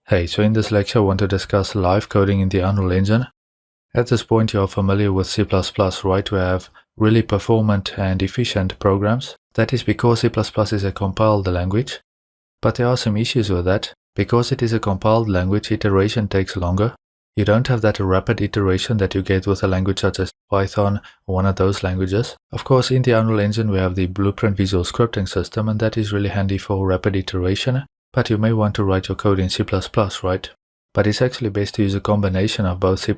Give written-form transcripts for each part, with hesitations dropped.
Hey, so in this lecture I want to discuss live coding in the Unreal Engine. At this point you are familiar with C++, right? We have really performant and efficient programs. That is because C++ is a compiled language. But there are some issues with that. Because it is a compiled language, iteration takes longer. You don't have that rapid iteration that you get with a language such as Python or one of those languages. Of course, in the Unreal Engine we have the Blueprint visual scripting system, and that is really handy for rapid iteration. But you may want to write your code in C++, right? But it's actually best to use a combination of both C++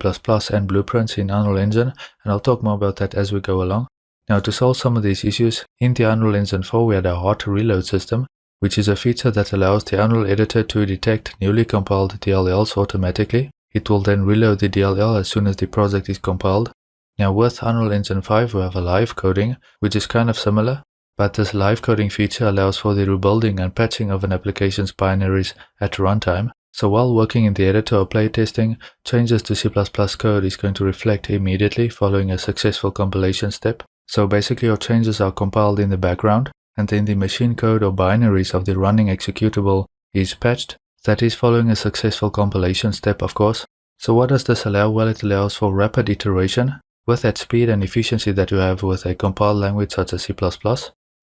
and Blueprints in Unreal Engine, and I'll talk more about that as we go along. Now, to solve some of these issues, in the Unreal Engine 4 we had a hot reload system, which is a feature that allows the Unreal Editor to detect newly compiled DLLs automatically. It will then reload the DLL as soon as the project is compiled. Now with Unreal Engine 5 we have a live coding, which is kind of similar, but this live coding feature allows for the rebuilding and patching of an application's binaries at runtime. So while working in the editor or playtesting, changes to C++ code is going to reflect immediately following a successful compilation step. So basically your changes are compiled in the background, and then the machine code or binaries of the running executable is patched. That is following a successful compilation step, of course. So what does this allow? Well, it allows for rapid iteration with that speed and efficiency that you have with a compiled language such as C++.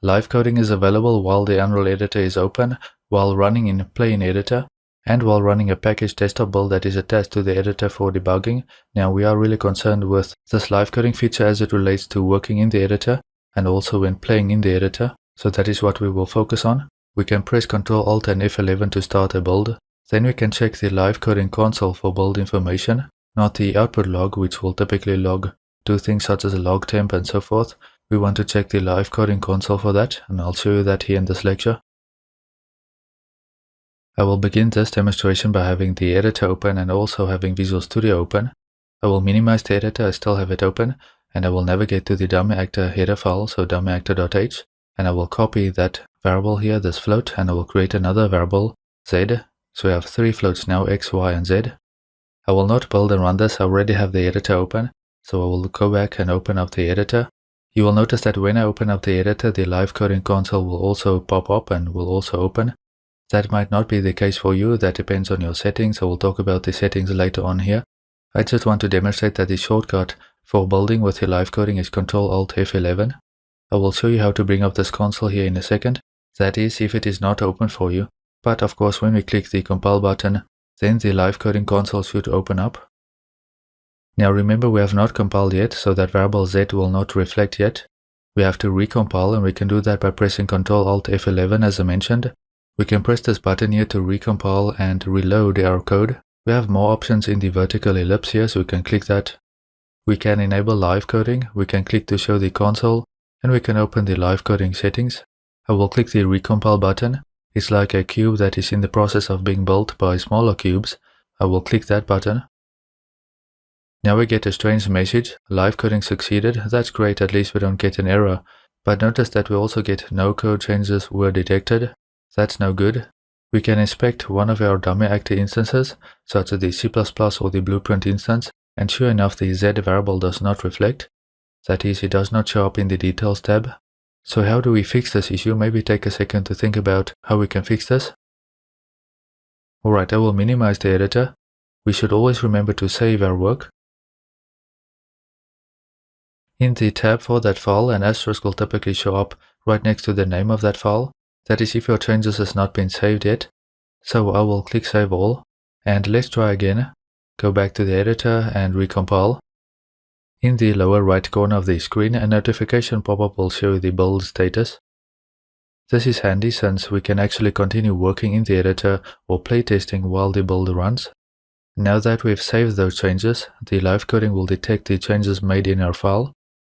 Live coding is available while the Unreal Editor is open, while running in Play Editor, and while running a package desktop build that is attached to the editor for debugging. Now we are really concerned with this live coding feature as it relates to working in the editor and also when playing in the editor. So that is what we will focus on. We can press Ctrl Alt and F11 to start a build. Then we can check the live coding console for build information, not the output log, which will typically log do things such as a log temp and so forth. We want to check the live coding console for that, and I'll show you that here in this lecture. I will begin this demonstration by having the editor open and also having Visual Studio open. I will minimize the editor, I still have it open, and I will navigate to the dummy actor header file, so dummyactor.h, and I will copy that variable here, this float, and I will create another variable, z. So we have three floats now, x, y, and z. I will not build and run this, I already have the editor open, so I will go back and open up the editor. You will notice that when I open up the editor, the live coding console will also pop up and will also open. That might not be the case for you, that depends on your settings. I will talk about the settings later on here. I just want to demonstrate that the shortcut for building with your live coding is Ctrl Alt F11. I will show you how to bring up this console here in a second. That is, if it is not open for you. But of course, when we click the compile button, then the live coding console should open up. Now remember, we have not compiled yet, so that variable z will not reflect yet. We have to recompile, and we can do that by pressing Ctrl Alt F11 as I mentioned. We can press this button here to recompile and reload our code. We have more options in the vertical ellipse here, so we can click that. We can enable live coding, we can click to show the console, and we can open the live coding settings. I will click the recompile button. It's like a cube that is in the process of being built by smaller cubes. I will click that button. Now we get a strange message, live coding succeeded. That's great, at least we don't get an error. But notice that we also get no code changes were detected. That's no good. We can inspect one of our dummy actor instances, such as the C++ or the Blueprint instance, and sure enough the z variable does not reflect. That is, it does not show up in the details tab. So how do we fix this issue? Maybe take a second to think about how we can fix this. Alright, I will minimize the editor. We should always remember to save our work. In the tab for that file, an asterisk will typically show up right next to the name of that file. That is if your changes has not been saved yet. So I will click Save All, and let's try again. Go back to the editor and recompile. In the lower right corner of the screen, a notification pop-up will show the build status. This is handy since we can actually continue working in the editor or playtesting while the build runs. Now that we've saved those changes, the live coding will detect the changes made in our file.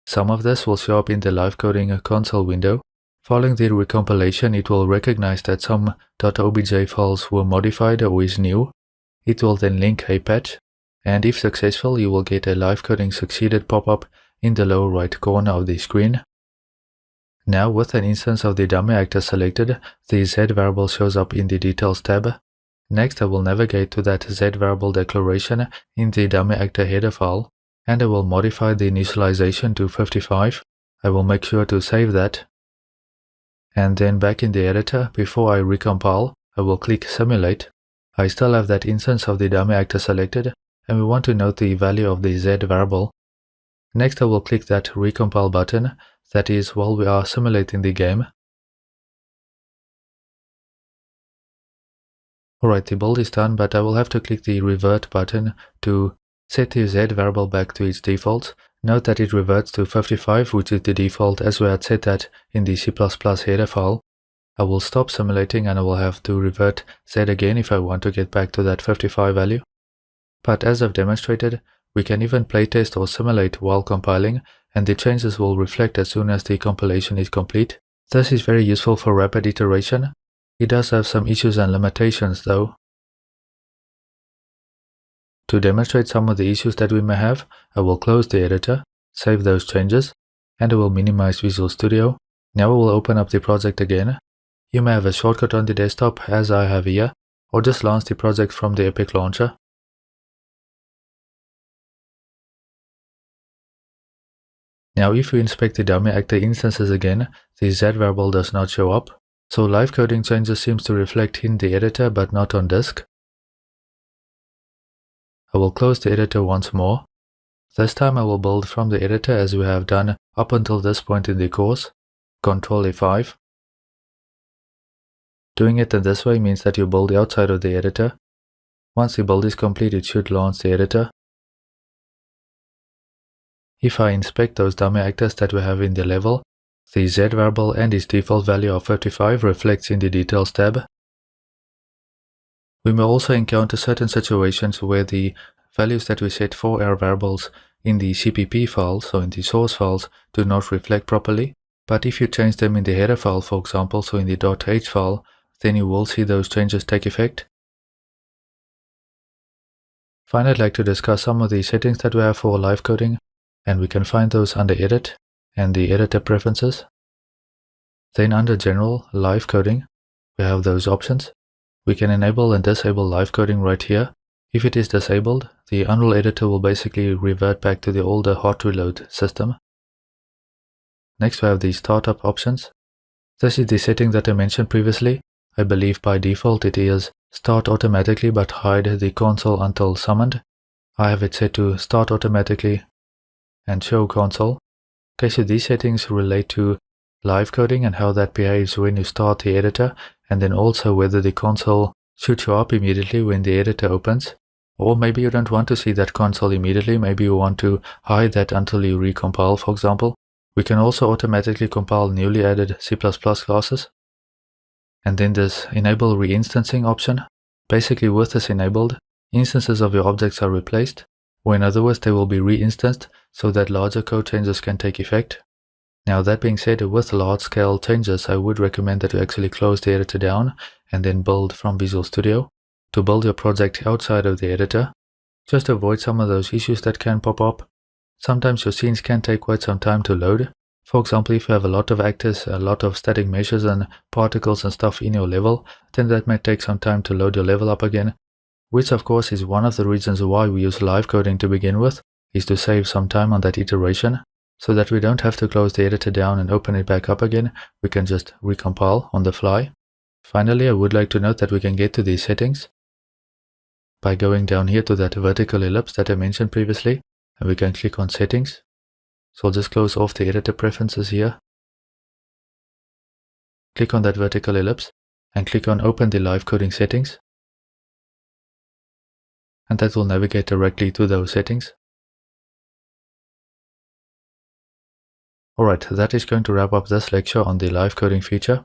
Some of this will show up in the live coding console window. Following the recompilation, it will recognize that some .obj files were modified or is new. It will then link a patch, and if successful, you will get a live coding succeeded pop-up in the lower right corner of the screen. Now with an instance of the dummy actor selected, the z variable shows up in the details tab. Next, I will navigate to that z variable declaration in the dummy actor header file, and I will modify the initialization to 55. I will make sure to save that. And then back in the editor, before I recompile, I will click Simulate. I still have that instance of the dummy actor selected, and we want to note the value of the Z variable. Next, I will click that recompile button, that is while we are simulating the game. Alright, the build is done, but I will have to click the revert button to set the Z variable back to its default. Note that it reverts to 55, which is the default as we had set that in the C++ header file. I will stop simulating and I will have to revert Z again if I want to get back to that 55 value. But as I've demonstrated, we can even playtest or simulate while compiling, and the changes will reflect as soon as the compilation is complete. This is very useful for rapid iteration. It does have some issues and limitations though. To demonstrate some of the issues that we may have, I will close the editor, save those changes, and I will minimize Visual Studio. Now I will open up the project again. You may have a shortcut on the desktop as I have here, or just launch the project from the Epic Launcher. Now if we inspect the dummy actor instances again, the Z variable does not show up. So live coding changes seems to reflect in the editor but not on disk. I will close the editor once more. This time I will build from the editor as we have done up until this point in the course. Ctrl F5. Doing it in this way means that you build outside of the editor. Once the build is complete, it should launch the editor. If I inspect those dummy actors that we have in the level, the Z variable and its default value of 55 reflects in the Details tab. We may also encounter certain situations where the values that we set for our variables in the CPP file, so in the source files, do not reflect properly. But if you change them in the header file, for example, so in the .h file, then you will see those changes take effect. Finally, I'd like to discuss some of the settings that we have for live coding, and we can find those under Edit and the Editor Preferences. Then under General, Live Coding, we have those options. We can enable and disable live coding right here. If it is disabled, the Unreal Editor will basically revert back to the older hot reload system. Next we have the Startup options. This is the setting that I mentioned previously. I believe by default it is Start Automatically but hide the console until summoned. I have it set to Start Automatically and Show Console. Okay, so these settings relate to live coding and how that behaves when you start the editor, and then also whether the console should show up immediately when the editor opens. Or maybe you don't want to see that console immediately, maybe you want to hide that until you recompile, for example. We can also automatically compile newly added C++ classes. And then this Enable Reinstancing option. Basically with this enabled, instances of your objects are replaced, or in other words they will be reinstanced so that larger code changes can take effect. Now that being said, with large scale changes I would recommend that you actually close the editor down and then build from Visual Studio. To build your project outside of the editor, just avoid some of those issues that can pop up. Sometimes your scenes can take quite some time to load. For example, if you have a lot of actors, a lot of static meshes and particles and stuff in your level, then that may take some time to load your level up again, which of course is one of the reasons why we use live coding to begin with, is to save some time on that iteration, so that we don't have to close the editor down and open it back up again. We can just recompile on the fly. Finally, I would like to note that we can get to these settings by going down here to that vertical ellipse that I mentioned previously, and we can click on Settings. So I'll just close off the editor preferences here. Click on that vertical ellipse and click on Open the live coding settings. And that will navigate directly to those settings. Alright, that is going to wrap up this lecture on the live coding feature.